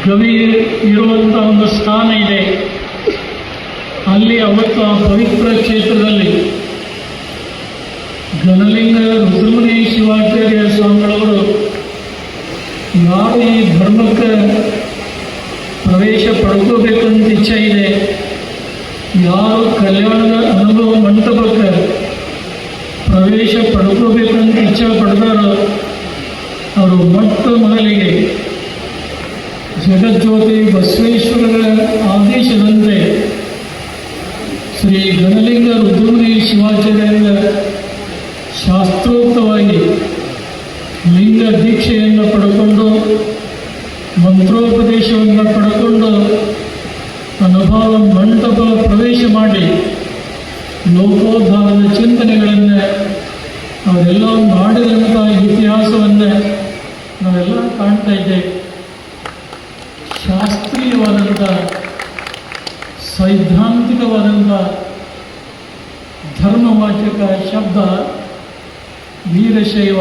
ಗವಿ ಇರುವಂಥ ಒಂದು ಸ್ಥಾನ ಇದೆ. ಅಲ್ಲಿ ಅವತ್ತು ಆ ಪವಿತ್ರ ಕ್ಷೇತ್ರದಲ್ಲಿ ಘನಲಿಂಗ ರುದ್ರಮುನಿ ಶಿವಾಚಾರ್ಯ ಸ್ವಾಮಿಗಳವರು ಯಾರು ಈ ಧರ್ಮಕ್ಕೆ ಪ್ರವೇಶ ಪಡ್ಕೋಬೇಕಂತ ಇಚ್ಛೆ ಇದೆ, ಯಾರು ಕಲ್ಯಾಣದ ಅನುಭವ ಮಂಟಪಕ್ಕೆ ಪ್ರವೇಶ ಪಡ್ಕೋಬೇಕಂತ ಇಚ್ಛೆ ಪಡ್ತಾರೋ ಅವರು ಮೊಟ್ಟ ಮೊದಲಿಗೆ ಜಗಜ್ಯೋತಿ ಬಸವೇಶ್ವರರ ಆದೇಶದಂತೆ ಶ್ರೀ ಘನಲಿಂಗ ರುದ್ರಮುನಿ ಶಿವಾಚಾರ್ಯರಿಂದ ಶಾಸ್ತ್ರೋಕ್ತವಾಗಿ ಲಿಂಗ ದೀಕ್ಷೆಯನ್ನು ಪಡ್ಕೊಂಡು ಮಂತ್ರೋಪದೇಶವನ್ನು ಪಡ್ಕೊಂಡು ಅನುಭವ ಮಂಟಪ ಪ್ರವೇಶ ಮಾಡಿ ಲೋಕೋದ್ಧಾರದ ಚಿಂತನೆಗಳನ್ನು ಅವರೆಲ್ಲ ಮಾಡಿದಂಥ ಇತಿಹಾಸವನ್ನು ನಾವೆಲ್ಲ ಕಾಣ್ತಾ ಇದ್ದೇವೆ. ಶಾಸ್ತ್ರೀಯವಾದಂಥ ಸೈದ್ಧಾಂತಿಕವಾದಂಥ ಧರ್ಮವಾಚಕ ಶಬ್ದ ವೀರಶೈವ.